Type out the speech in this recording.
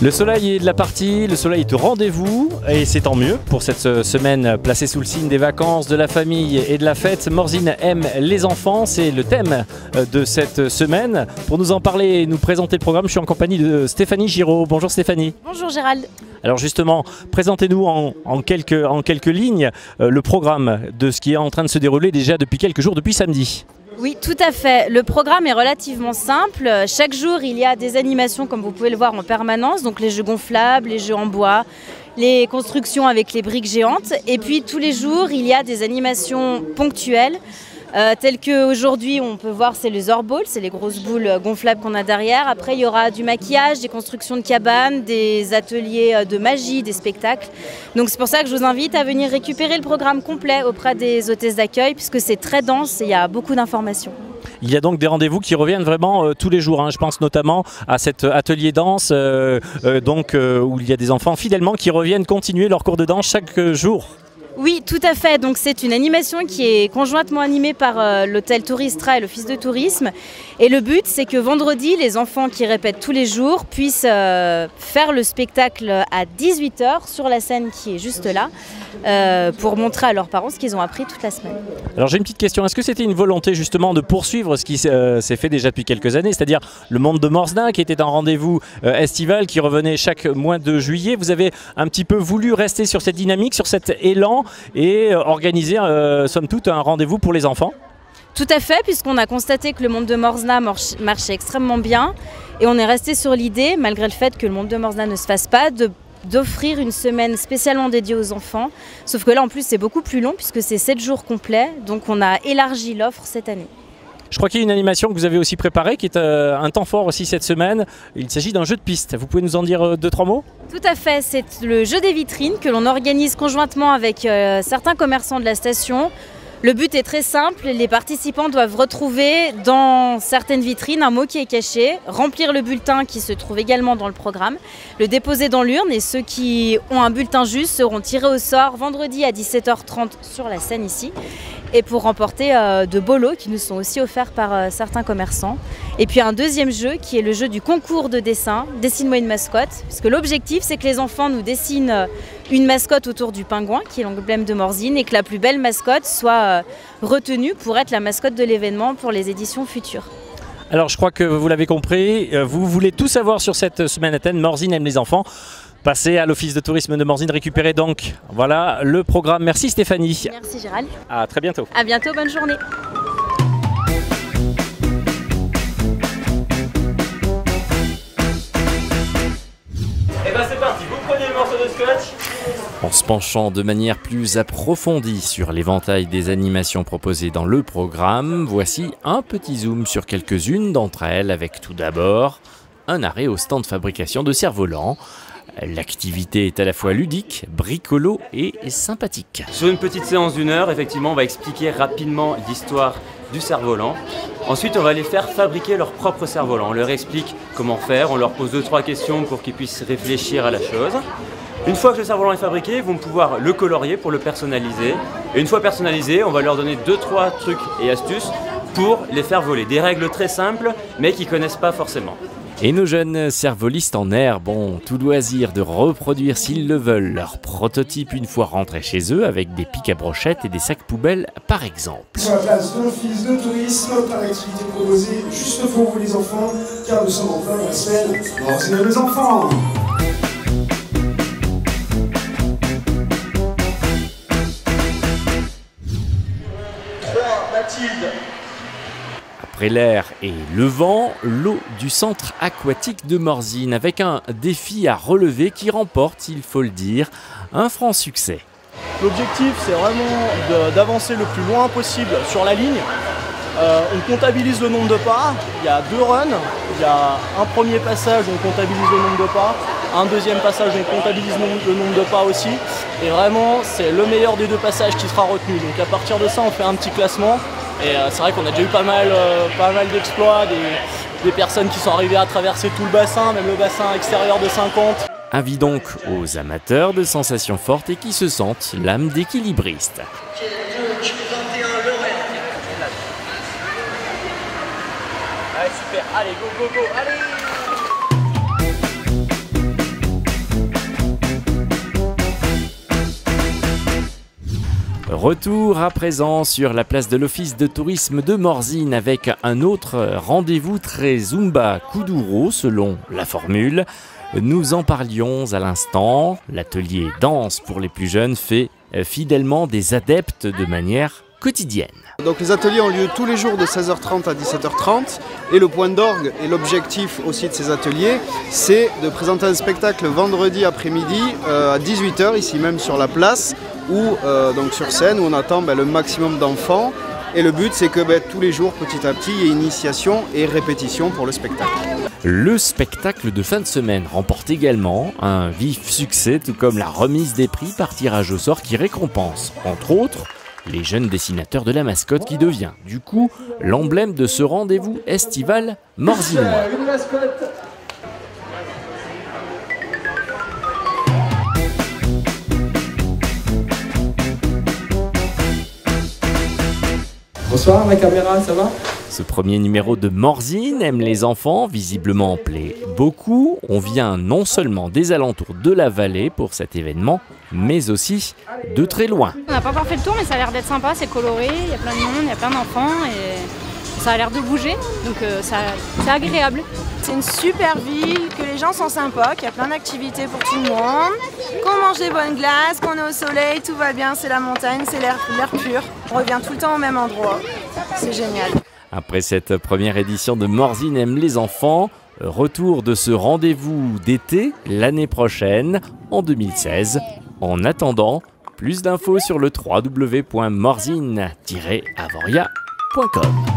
Le soleil est de la partie, le soleil est au rendez-vous et c'est tant mieux pour cette semaine placée sous le signe des vacances, de la famille et de la fête. Morzine aime les enfants, c'est le thème de cette semaine. Pour nous en parler et nous présenter le programme, je suis en compagnie de Stéphanie Giraud. Bonjour Stéphanie. Bonjour Gérald. Alors justement, présentez-nous en quelques lignes le programme de ce qui est en train de se dérouler déjà depuis quelques jours, depuis samedi. Oui, tout à fait. Le programme est relativement simple. Chaque jour, il y a des animations, comme vous pouvez le voir, en permanence. Donc les jeux gonflables, les jeux en bois, les constructions avec les briques géantes. Et puis tous les jours, il y a des animations ponctuelles. Telles qu'aujourd'hui, on peut voir, c'est les Zorballs, c'est les grosses boules gonflables qu'on a derrière. Après, il y aura du maquillage, des constructions de cabanes, des ateliers de magie, des spectacles. Donc c'est pour ça que je vous invite à venir récupérer le programme complet auprès des hôtesses d'accueil, puisque c'est très dense et il y a beaucoup d'informations. Il y a donc des rendez-vous qui reviennent vraiment tous les jours. Je pense notamment à cet atelier danse où il y a des enfants fidèlement qui reviennent continuer leur cours de danse chaque jour. Oui, tout à fait. Donc c'est une animation qui est conjointement animée par l'hôtel Touristra et l'office de tourisme. Et le but, c'est que vendredi, les enfants qui répètent tous les jours puissent faire le spectacle à 18 h sur la scène qui est juste là, pour montrer à leurs parents ce qu'ils ont appris toute la semaine. Alors j'ai une petite question, est-ce que c'était une volonté justement de poursuivre ce qui s'est fait déjà depuis quelques années, c'est-à-dire le monde de Morzine qui était un rendez-vous estival qui revenait chaque mois de juillet. Vous avez un petit peu voulu rester sur cette dynamique, sur cet élan et organiser somme toute un rendez-vous pour les enfants? Tout à fait, puisqu'on a constaté que le monde de Morzine marchait extrêmement bien et on est resté sur l'idée, malgré le fait que le monde de Morzine ne se fasse pas, d'offrir une semaine spécialement dédiée aux enfants. Sauf que là en plus c'est beaucoup plus long puisque c'est 7 jours complets, donc on a élargi l'offre cette année. Je crois qu'il y a une animation que vous avez aussi préparée qui est un temps fort aussi cette semaine. Il s'agit d'un jeu de piste. Vous pouvez nous en dire 2-3 mots? Tout à fait, c'est le jeu des vitrines que l'on organise conjointement avec certains commerçants de la station. Le but est très simple, les participants doivent retrouver dans certaines vitrines un mot qui est caché, remplir le bulletin qui se trouve également dans le programme, le déposer dans l'urne et ceux qui ont un bulletin juste seront tirés au sort vendredi à 17 h 30 sur la scène ici. Et pour remporter de beaux lots qui nous sont aussi offerts par certains commerçants. Et puis un deuxième jeu qui est le jeu du concours de dessin, Dessine-moi une mascotte, puisque l'objectif c'est que les enfants nous dessinent une mascotte autour du pingouin, qui est l'emblème de Morzine, et que la plus belle mascotte soit retenue pour être la mascotte de l'événement pour les éditions futures. Alors je crois que vous l'avez compris, vous voulez tout savoir sur cette semaine Athènes, Morzine aime les enfants. Passez à l'office de tourisme de Morzine, récupérez donc voilà le programme. Merci Stéphanie. Merci Gérald. À très bientôt. À bientôt, bonne journée. Et ben c'est parti, vous prenez le morceau de scotch. En se penchant de manière plus approfondie sur l'éventail des animations proposées dans le programme, voici un petit zoom sur quelques-unes d'entre elles avec tout d'abord un arrêt au stand de fabrication de cerfs-volants. L'activité est à la fois ludique, bricolo et sympathique. Sur une petite séance d'1 heure, effectivement, on va expliquer rapidement l'histoire du cerf-volant. Ensuite, on va les faire fabriquer leur propre cerf-volant. On leur explique comment faire, on leur pose 2-3 questions pour qu'ils puissent réfléchir à la chose. Une fois que le cerf-volant est fabriqué, ils vont pouvoir le colorier pour le personnaliser. Et une fois personnalisé, on va leur donner 2-3 trucs et astuces pour les faire voler. Des règles très simples, mais qu'ils ne connaissent pas forcément. Et nos jeunes cerfvolistes en herbe ont tout loisir de reproduire s'ils le veulent leur prototype une fois rentrés chez eux avec des pics à brochettes et des sacs poubelles par exemple. Sur la place de l'office de tourisme, par l'activité proposée juste pour vous les enfants, car nous sommes en plein dans la semaine Morzine aime les enfants. Mathilde. Après l'air et le vent, l'eau du centre aquatique de Morzine avec un défi à relever qui remporte, il faut le dire, un franc succès. L'objectif c'est vraiment d'avancer le plus loin possible sur la ligne. On comptabilise le nombre de pas, il y a 2 runs, il y a un premier passage où on comptabilise le nombre de pas, un deuxième passage où on comptabilise le nombre de pas aussi. Et vraiment c'est le meilleur des 2 passages qui sera retenu. Donc à partir de ça on fait un petit classement. Et c'est vrai qu'on a déjà eu pas mal d'exploits, des personnes qui sont arrivées à traverser tout le bassin, même le bassin extérieur de 50. Avis donc aux amateurs de sensations fortes et qui se sentent l'âme d'équilibriste. Allez, super, allez, go, go, go, allez! Retour à présent sur la place de l'Office de tourisme de Morzine avec un autre rendez-vous très Zumba Kuduro selon la formule. Nous en parlions à l'instant, l'atelier danse pour les plus jeunes fait fidèlement des adeptes de manière quotidienne. Donc les ateliers ont lieu tous les jours de 16h30 à 17h30 et le point d'orgue et l'objectif aussi de ces ateliers, c'est de présenter un spectacle vendredi après-midi à 18h ici même sur la place ou donc sur scène où on attend le maximum d'enfants. Et le but, c'est que tous les jours, petit à petit, il y ait initiation et répétition pour le spectacle. Le spectacle de fin de semaine remporte également un vif succès, tout comme la remise des prix par tirage au sort qui récompense, entre autres, les jeunes dessinateurs de la mascotte qui devient, du coup, l'emblème de ce rendez-vous estival morzinois. Bonsoir, ma caméra, ça va? Ce premier numéro de Morzine aime les enfants, visiblement plaît beaucoup. On vient non seulement des alentours de la vallée pour cet événement, mais aussi de très loin. On n'a pas encore fait le tour, mais ça a l'air d'être sympa, c'est coloré, il y a plein de monde, il y a plein d'enfants et ça a l'air de bouger, donc c'est agréable. C'est une super ville, que les gens sont sympas, qu'il y a plein d'activités pour tout le monde, qu'on mange des bonnes glaces, qu'on est au soleil, tout va bien, c'est la montagne, c'est l'air pur. On revient tout le temps au même endroit, c'est génial. Après cette première édition de Morzine aime les enfants, retour de ce rendez-vous d'été l'année prochaine, en 2016. En attendant, plus d'infos sur le www.morzine-avoria.com.